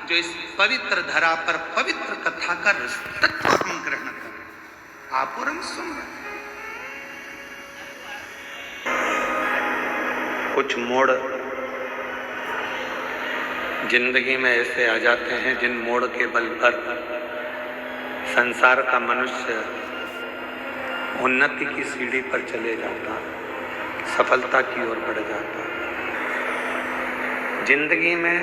जो इस पवित्र धरा पर पवित्र कथा का तत्व हम ग्रहण करें। आप और हम सुन रहे हैं। कुछ मोड़ जिंदगी में ऐसे आ जाते हैं जिन मोड़ के बल पर संसार का मनुष्य उन्नति की सीढ़ी पर चले जाता, सफलता की ओर बढ़ जाता। जिंदगी में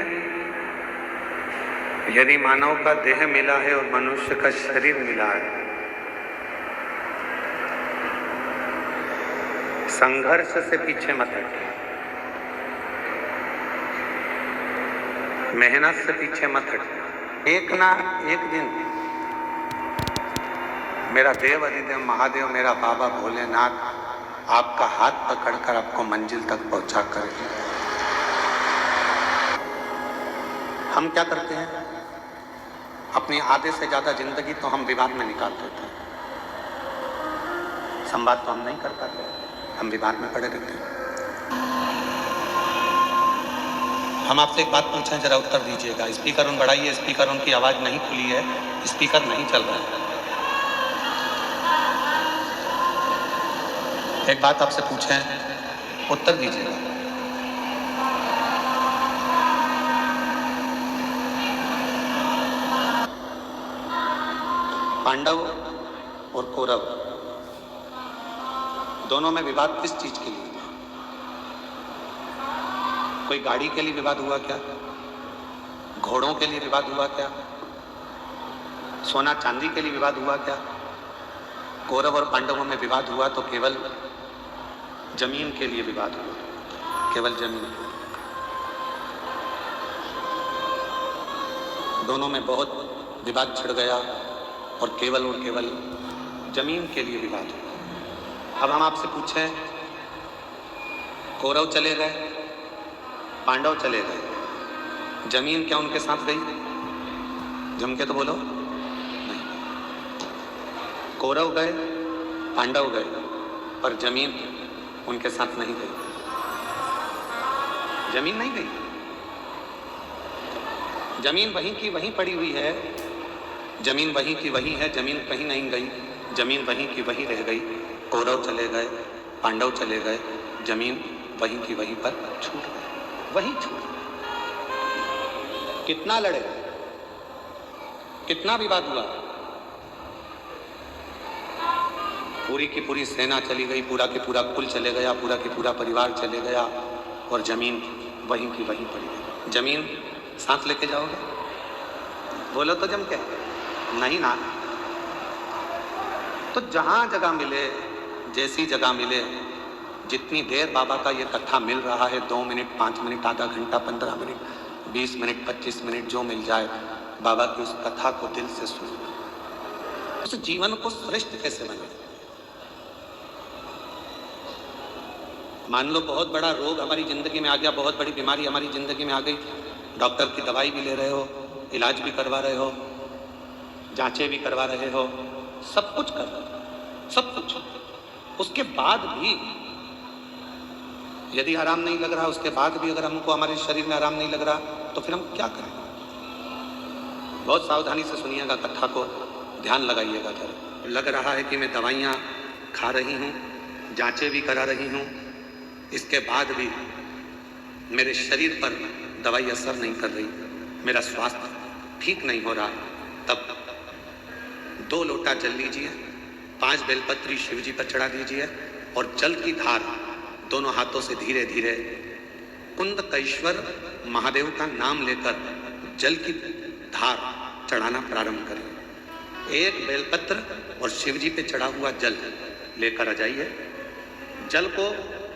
यदि मानव का देह मिला है और मनुष्य का शरीर मिला है, संघर्ष से पीछे मत हटिए, मेहनत से पीछे मत हटिए। एक ना एक दिन मेरा देव अधिदेव महादेव, मेरा बाबा भोलेनाथ आपका हाथ पकड़कर आपको मंजिल तक पहुंचा करेंगे। हम क्या करते हैं, अपनी आधे से ज्यादा जिंदगी तो हम विवाद में निकाल देते हैं। संवाद तो हम नहीं कर पाते, हम विवाद में पड़े रहते हैं। हम आपसे एक बात पूछें, जरा उत्तर दीजिएगा। स्पीकर ऑन बढ़ाइए, स्पीकर ऑन की आवाज नहीं खुली है, स्पीकर नहीं चल रहा है। एक बात आपसे पूछें, उत्तर दीजिएगा। पांडव और कौरव दोनों में विवाद किस चीज के लिए था? कोई गाड़ी के लिए विवाद हुआ क्या? घोड़ों के लिए विवाद हुआ क्या? सोना चांदी के लिए विवाद हुआ क्या? कौरव और पांडवों में विवाद हुआ तो केवल जमीन के लिए विवाद हुआ, केवल जमीन। दोनों में बहुत विवाद छिड़ गया और केवल जमीन के लिए विवाद हुआ। अब हम आपसे पूछें, कौरव चले गए, पांडव चले गए, जमीन क्या उनके साथ गई? जम के तो बोलो। नहीं, कौरव गए, पांडव गए, पर जमीन उनके साथ नहीं गई। जमीन नहीं गई, जमीन वहीं की वहीं पड़ी हुई है, जमीन वहीं की वहीं है, जमीन कहीं नहीं गई, जमीन वहीं की वहीं रह गई। कौरव चले गए, पांडव चले गए, जमीन वहीं की वहीं पर छूट गई, वहीं छूट गई। कितना लड़े, कितना विवाद हुआ, पूरी की पूरी सेना चली गई, पूरा की पूरा कुल चले गया, पूरा की पूरा परिवार चले गया और जमीन वहीं की वहीं पड़ी गई। जमीन साथ लेके जाओगे? बोलो तो जम के नहीं ना। तो जहां जगह मिले, जैसी जगह मिले, जितनी देर बाबा का ये कथा मिल रहा है, 2 मिनट, 5 मिनट, आधा घंटा, 15 मिनट, 20 मिनट, 25 मिनट, जो मिल जाए, बाबा की उस कथा को दिल से सुनो। उस जीवन को श्रेष्ठ कैसे बने। मान लो बहुत बड़ा रोग हमारी जिंदगी में आ गया, बहुत बड़ी बीमारी हमारी जिंदगी में आ गई, डॉक्टर की दवाई भी ले रहे हो, इलाज भी करवा रहे हो, जांचें भी करवा रहे हो, सब कुछ कर रहे हो, सब कुछ। उसके बाद भी यदि आराम नहीं लग रहा, उसके बाद भी अगर हमको हमारे शरीर में आराम नहीं लग रहा, तो फिर हम क्या करें? बहुत सावधानी से सुनिएगा कथा को, ध्यान लगाइएगा जरा। लग रहा है कि मैं दवाइयाँ खा रही हूँ, जांचें भी करा रही हूँ, इसके बाद भी मेरे शरीर पर दवाई असर नहीं कर रही, मेरा स्वास्थ्य ठीक नहीं हो रहा, तब 2 लोटा जल लीजिए, 5 बेलपत्री शिव जी पर चढ़ा दीजिए और जल की धार दोनों हाथों से धीरे धीरे कुंदकेश्वर महादेव का नाम लेकर जल की धार चढ़ाना प्रारंभ करें। 1 बेलपत्र और शिव जी पे चढ़ा हुआ जल लेकर आ जाइए। जल को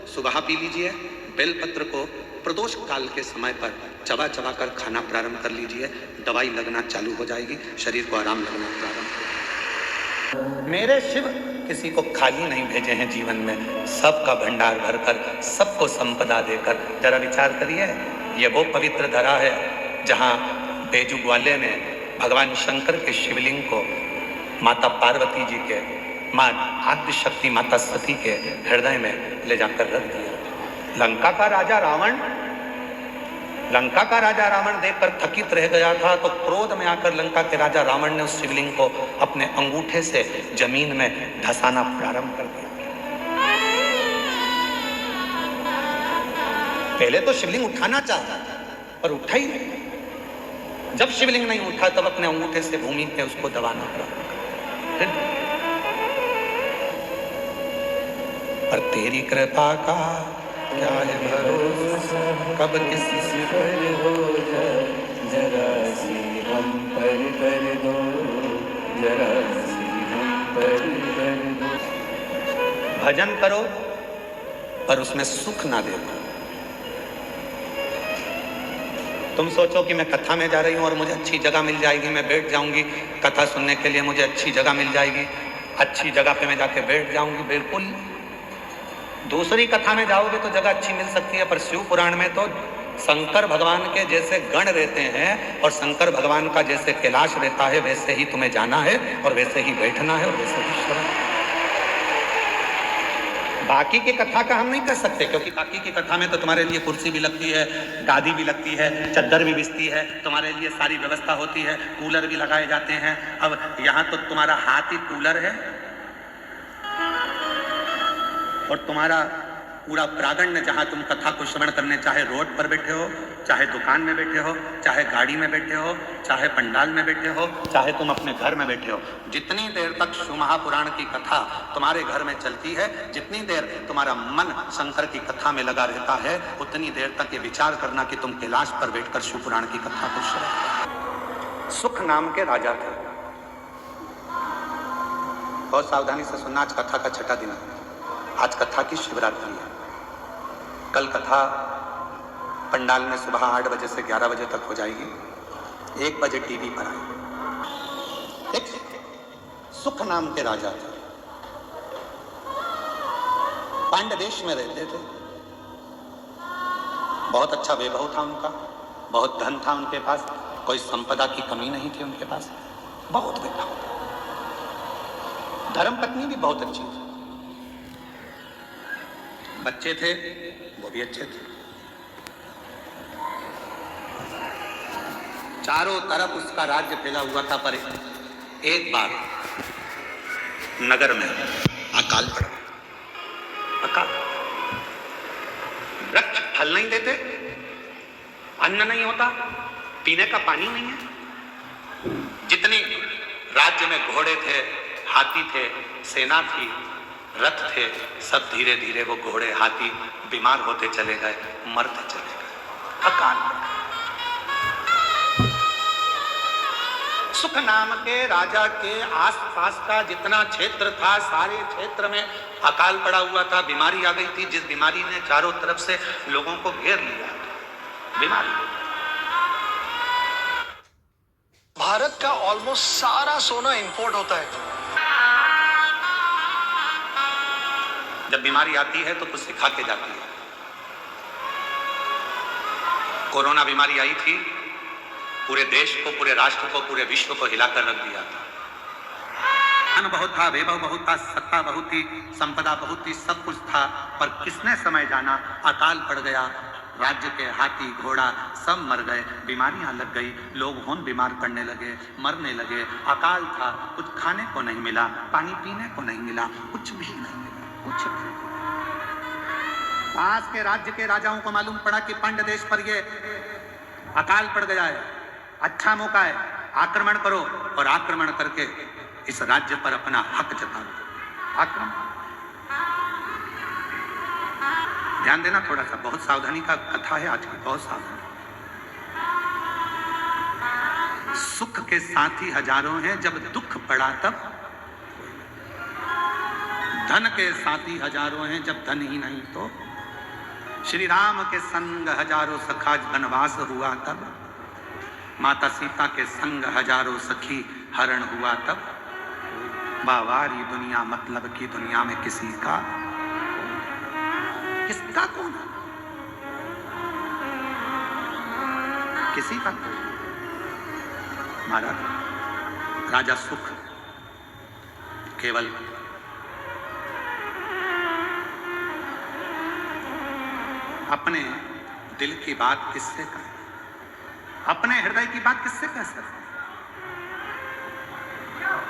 सुबह पी लीजिए, बेलपत्र को प्रदोष काल के समय पर चबा चबा कर खाना प्रारंभ कर लीजिए। दवाई लगना चालू हो जाएगी, शरीर को आराम लगना प्रारंभ हो। मेरे शिव किसी को खाली नहीं भेजे हैं जीवन में, सबका भंडार भरकर, सबको संपदा देकर। जरा विचार करिए, ये वो पवित्र धरा है जहाँ बेजू ग्वाले ने भगवान शंकर के शिवलिंग को माता पार्वती जी के, माँ आद्य शक्ति माता सती के हृदय में ले जाकर रख दिया। लंका का राजा रावण लंका का राजा रावण देखकर थकित रह गया था, तो क्रोध में आकर लंका के राजा रावण ने उस शिवलिंग को अपने अंगूठे से जमीन में धंसाना प्रारंभ कर दिया। पहले तो शिवलिंग उठाना चाहा, पर उठा ही नहीं। जब शिवलिंग नहीं उठा, तब अपने अंगूठे से भूमि पे उसको दबाना प्रारंभ कर। पर तेरी कृपा का क्या है भरोसा, कब किसी पर हो जाए, जरा सी हम पर कर दो, जरा सी हम पर कर दो। भजन करो पर उसमें सुख ना दे। तुम सोचो कि मैं कथा में जा रही हूं और मुझे अच्छी जगह मिल जाएगी, मैं बैठ जाऊंगी कथा सुनने के लिए, मुझे अच्छी जगह मिल जाएगी, अच्छी जगह पे मैं जाके बैठ जाऊंगी। बिल्कुल दूसरी कथा में जाओगे तो जगह अच्छी मिल सकती है, पर शिव पुराण में तो शंकर भगवान के जैसे गण रहते हैं और शंकर भगवान का जैसे कैलाश रहता है, वैसे ही तुम्हें जाना है और वैसे ही बैठना है और वैसे ही श्रवण। बाकी की कथा का हम नहीं कर सकते, क्योंकि बाकी की कथा में तो तुम्हारे लिए कुर्सी भी लगती है, गादी भी लगती है, चद्दर भी बिछती है, तुम्हारे लिए सारी व्यवस्था होती है, कूलर भी लगाए जाते हैं। अब यहाँ तो तुम्हारा हाथ ही कूलर है और तुम्हारा पूरा प्रांगण, जहां तुम कथा को श्रवण करने, चाहे रोड पर बैठे हो, चाहे दुकान में बैठे हो, चाहे गाड़ी में बैठे हो, चाहे पंडाल में बैठे हो, चाहे तुम अपने घर में बैठे हो, जितनी देर तक शिव महापुराण की कथा तुम्हारे घर में चलती है, जितनी देर तुम्हारा मन शंकर की कथा में लगा रहता है, उतनी देर तक ये विचार करना कि तुम कैलाश पर बैठकर शिव पुराण की कथा को श्रवण। सुख नाम के राजा थे। बहुत सावधानी से सुनना, आज कथा का छठा दिन है। आज कथा की शिवरात्रि है। कल कथा पंडाल में सुबह 8 बजे से 11 बजे तक हो जाएगी, 1 बजे टीवी पर आएगी। एक सुख नाम के राजा थे, पांड्य देश में रहते थे। बहुत अच्छा वैभव था उनका, बहुत धन था उनके पास, कोई संपदा की कमी नहीं थी उनके पास, बहुत वैभव। धर्मपत्नी भी बहुत अच्छी थी, बच्चे थे वो भी अच्छे थे। चारों तरफ उसका राज्य फैला हुआ था। पर एक बार नगर में अकाल पड़ा। अकाल, वृक्ष फल नहीं देते, अन्न नहीं होता, पीने का पानी नहीं है। जितने राज्य में घोड़े थे, हाथी थे, सेना थी, रथ थे, सब धीरे धीरे वो घोड़े हाथी बीमार होते चले गए, मरते चले गए। अकाल। सुख नाम के राजा के आसपास का जितना क्षेत्र था, सारे क्षेत्र में अकाल पड़ा हुआ था, बीमारी आ गई थी, जिस बीमारी ने चारों तरफ से लोगों को घेर लिया। बीमारी। भारत का ऑलमोस्ट सारा सोना इंपोर्ट होता है। जब बीमारी आती है तो कुछ सिखा के जाती है। कोरोना बीमारी आई थी, पूरे देश को, पूरे राष्ट्र को, पूरे विश्व को हिलाकर रख दिया था। धन बहुत था, वैभव बहुत था, सत्ता बहुत थी, संपदा बहुत थी, सब कुछ था, पर किसने समय जाना, अकाल पड़ गया। राज्य के हाथी घोड़ा सब मर गए, बीमारियां लग गई, लोग होन बीमार पड़ने लगे, मरने लगे। अकाल था, कुछ खाने को नहीं मिला, पानी पीने को नहीं मिला, कुछ भी नहीं मिला, कुछ भी। पास के राज्य के राजाओं को मालूम पड़ा कि पांड्य देश पर ये अकाल पड़ गया है, अच्छा मौका है, आक्रमण करो और आक्रमण करके इस राज्य पर अपना हक जता दो। आक्रमण। ध्यान देना थोड़ा सा, बहुत सावधानी का कथा है आज की, बहुत सावधानी। सुख के साथी हजारों हैं, जब दुख पड़ा तब। धन के साथी हजारों हैं, जब धन ही नहीं तो। श्री राम के संग हजारों सखा, वनवास हुआ तब। माता सीता के संग हजारों सखी, हरण हुआ तब। बावारी दुनिया, मतलब की दुनिया में किसी का, किसका कौन, किसी का। महाराज राजा सुख केवल अपने दिल की बात किससे कहें। अपने हृदय की बात किससे कह सकते हैं?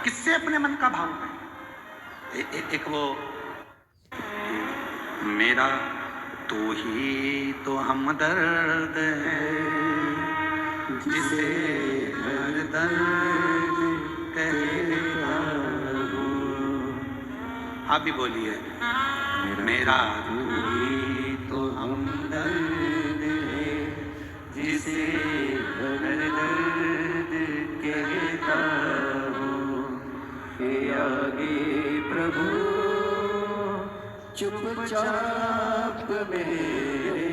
किससे अपने मन का भाव कहें? एक वो मेरा तू ही तो हमदर्द है जिसे हर दर्द कहता हूँ। आप भी बोलिए, मेरा तू ही तो हमदर्द है जिसे हर दर्द कहता हूँ। के आगे प्रभु चुपचाप मेरे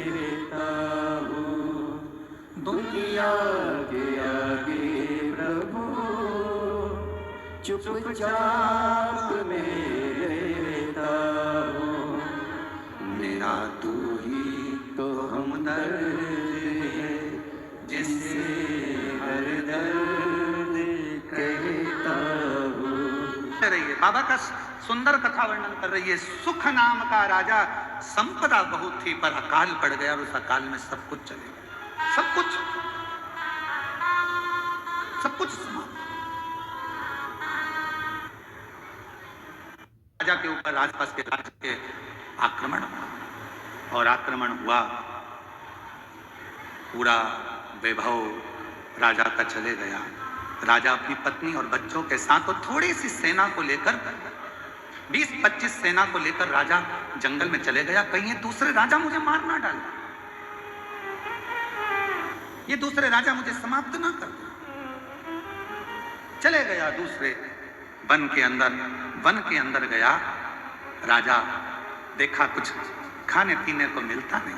रहता हूँ, दुनिया के आगे प्रभु चुपचाप मेरे रहता हूँ। मेरा तू ही तो हमदर्द है जिससे हर दर्द कहता हूँ। रहिए, बाबा का सुंदर कथा वर्णन कर रही है। सुख नाम का राजा, संपदा बहुत थी पर अकाल पड़ गया और उस अकाल में सब कुछ चले गया। सब कुछ समाप्त। राजा के ऊपर आसपास के राज्य के आक्रमण हुआ और आक्रमण हुआ, पूरा वैभव राजा का चले गया। राजा अपनी पत्नी और बच्चों के साथ और थोड़ी सी सेना को लेकर 20-25 सेना को लेकर राजा जंगल में चले गया। कहीं ये दूसरे राजा मुझे मार ना डाले, ये दूसरे राजा मुझे समाप्त ना कर दे। चले गया दूसरे वन के अंदर गया। राजा देखा कुछ खाने पीने को मिलता नहीं,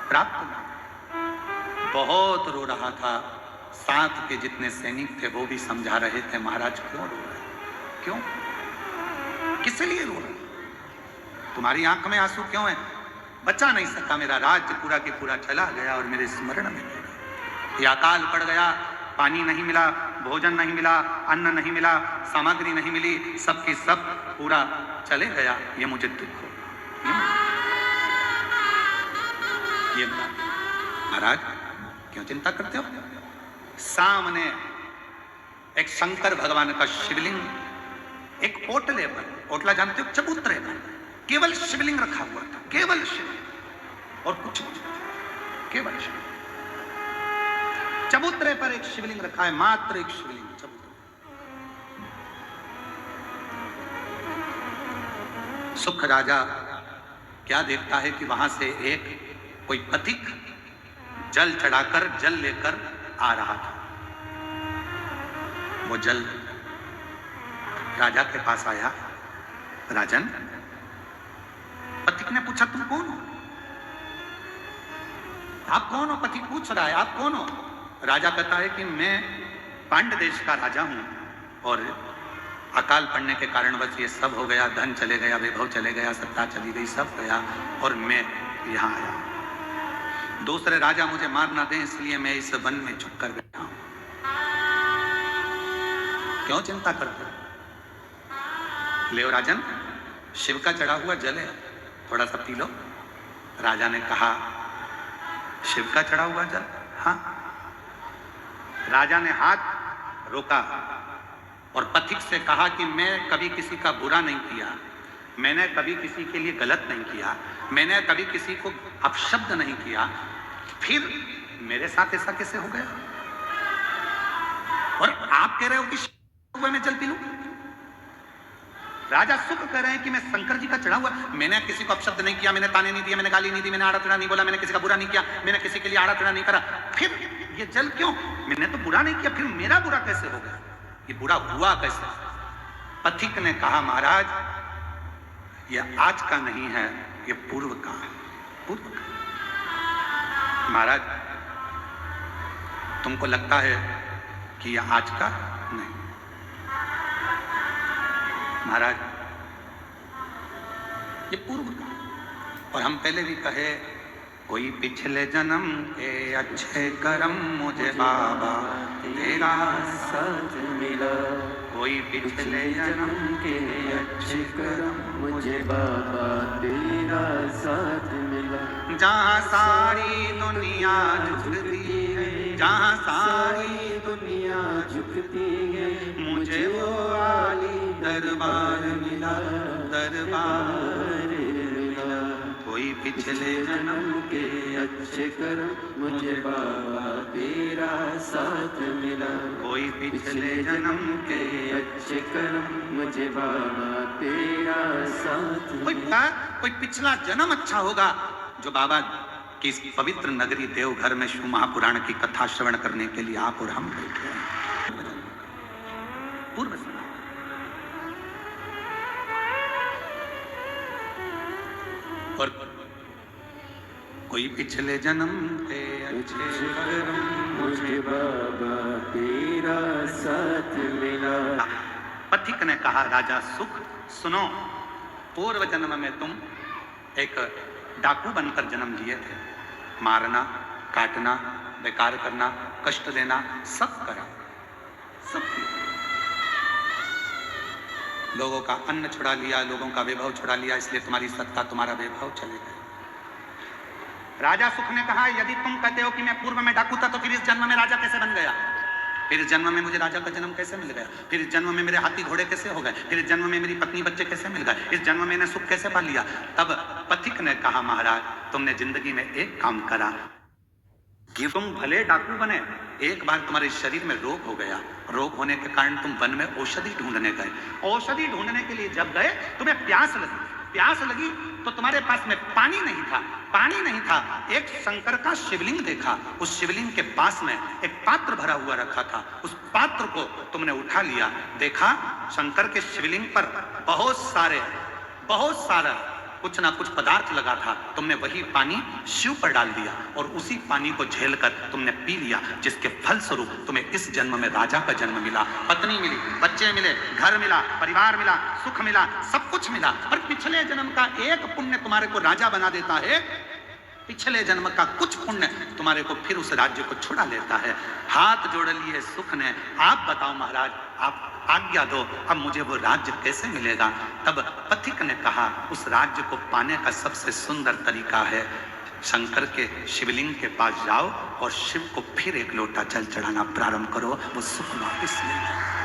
प्राप्त नहीं। बहुत रो रहा था। साथ के जितने सैनिक थे वो भी समझा रहे थे, महाराज क्यों रो रहे, क्यों, किस लिए रो रहे, तुम्हारी आंख में आंसू क्यों है? बचा नहीं सका, मेरा राज्य पूरा के पूरा चला गया और मेरे स्मरण में ये अकाल पड़ गया। पानी नहीं मिला, भोजन नहीं मिला, अन्न नहीं मिला, सामग्री नहीं मिली, सबकी सब पूरा चले गया। ये मुझे दुख हो। ये महाराज क्यों चिंता करते हो? सामने एक शंकर भगवान का शिवलिंग, एक ओटले पर, ओटला जानते हो, चबूतरे पर केवल शिवलिंग रखा हुआ था, केवल शिवलिंग और कुछ नहीं, केवल शिवलिंग। चबूतरे पर एक शिवलिंग रखा है, मात्र एक शिवलिंग चबूतरे। सुख राजा क्या देखता है कि वहां से एक कोई पथिक जल चढ़ाकर, जल लेकर आ रहा था। वो जल राजा के पास आया। राजन, पथिक ने पूछा, तुम कौन हो? आप कौन हो? पथिक पूछ रहा है, आप कौन हो? राजा कहता है कि मैं पांड्य देश का राजा हूं और अकाल पड़ने के कारण बस ये सब हो गया, धन चले गया, वैभव चले गया, सत्ता चली गई, सब गया और मैं यहां आया। दूसरे राजा मुझे मार ना दें इसलिए मैं इस वन में छुप कर बैठा हूं। क्यों चिंता करते हो? ले राजन, शिव का चढ़ा हुआ जल है, थोड़ा सा पी लो। राजा ने कहा, शिव का चढ़ा हुआ जल? हाँ। राजा ने हाथ रोका और पथिक से कहा कि मैं कभी किसी का बुरा नहीं किया, मैंने कभी किसी के लिए गलत नहीं किया, मैंने कभी किसी को अपशब्द नहीं किया, फिर मेरे साथ ऐसा कैसे हो गया? और आप कह रहे हो कि हुआ मैं जल पी लूं? राजा सुख कह रहे हैं कि मैं शंकर जी का चढ़ा हुआ, मैंने किसी को अपशब्द नहीं किया, मैंने ताने नहीं दिए, मैंने गाली नहीं दी, मैंने आड़ा टेढ़ा नहीं बोला, मैंने किसी का बुरा नहीं किया, मैंने किसी के लिए आड़ा टेढ़ा नहीं करा, फिर ये जल क्यों? मैंने तो बुरा नहीं किया, फिर मेरा बुरा कैसे हो गया? ये बुरा हुआ कैसे? पथिक ने कहा, महाराज ये आज का नहीं है, ये पूर्व का है, पूर्व का। महाराज तुमको लगता है कि ये आज का नहीं। महाराज ये पूर्व का, और हम पहले भी कहे, कोई पिछले जन्म के अच्छे कर्म मुझे बाबा तेरा साथ मिला, कोई पिछले जन्म के अच्छे कर्म मुझे बाबा तेरा साथ मिला, जहाँ सारी दुनिया झुकती है जहाँ सारी दुनिया झुकती है, मुझे वो आली दरबार मिला, दरबार मिला। कोई पिछले जन्म के अच्छे कर्म मुझे बाबा तेरा साथ मिला। कोई पिछले जन्म के अच्छे कर्म मुझे बाबा तेरा साथ मिला। कोई पिछला जन्म अच्छा होगा जो बाबा की इस पवित्र नगरी देवघर में शिव महापुराण की कथा श्रवण करने के लिए आप और हम बैठे हैं। पूर्व से और कोई पिछले जन्म के अच्छे कर्म मुझे बाबा तेरा साथ मिला। पथिक ने कहा, राजा सुख सुनो, पूर्व जन्म में तुम एक डाकू बनकर जन्म लिए थे। मारना, काटना, बेकार करना, कष्ट देना, सब करा, सब किया। लोगों का अन्न छुड़ा लिया, लोगों का वैभव छुड़ा लिया, इसलिए तुम्हारी सत्ता, तुम्हारा वैभव चले गए। राजा सुख ने कहा, यदि तुम कहते हो कि मैं पूर्व में डाकू था तो फिर इस जन्म में राजा कैसे बन गया? फिर इस जन्म में मुझे राजा का जन्म कैसे मिल गया? फिर इस जन्म में मेरे हाथी घोड़े कैसे हो गए? फिर इस जन्म में मेरी पत्नी बच्चे कैसे मिल गए? इस जन्म में मैंने सुख कैसे पा लिया? तब पथिक ने कहा, महाराज तुमने जिंदगी में एक काम करा कि तुम भले डाकू बने, एक बार तुम्हारे शरीर में रोग हो गया, रोग होने के कारण तुम वन में औषधि ढूंढने गए। औषधि ढूंढने के लिए जब गए तुम्हें प्यास लगी तो तुम्हारे पास में पानी नहीं था। एक शंकर का शिवलिंग देखा, उस शिवलिंग के पास में एक पात्र भरा हुआ रखा था, उस पात्र को तुमने उठा लिया, देखा शंकर के शिवलिंग पर बहुत सारा कुछ ना कुछ पदार्थ लगा था, तुमने वही पानी शिव पर डाल दिया और उसी पानी को झेलकर तुमने पी लिया, जिसके फल स्वरूप तुम्हें इस जन्म में राजा का जन्म मिला, पत्नी मिली, बच्चे मिले, घर मिला, परिवार मिला, सुख मिला, सब कुछ मिला। और पिछले जन्म का एक पुण्य तुम्हारे को राजा बना देता है, पिछले जन्म का कुछ पुण्य तुम्हारे को फिर उस राज्य को छुड़ा लेता है। हाथ जोड़ लिए सुख ने, आप बताओ महाराज, आप आज्ञा दो, अब मुझे वो राज्य कैसे मिलेगा? तब पथिक ने कहा, उस राज्य को पाने का सबसे सुंदर तरीका है, शंकर के शिवलिंग के पास जाओ और शिव को फिर एक लोटा जल चढ़ाना प्रारंभ करो, वो सुख वापिस ले जाओ।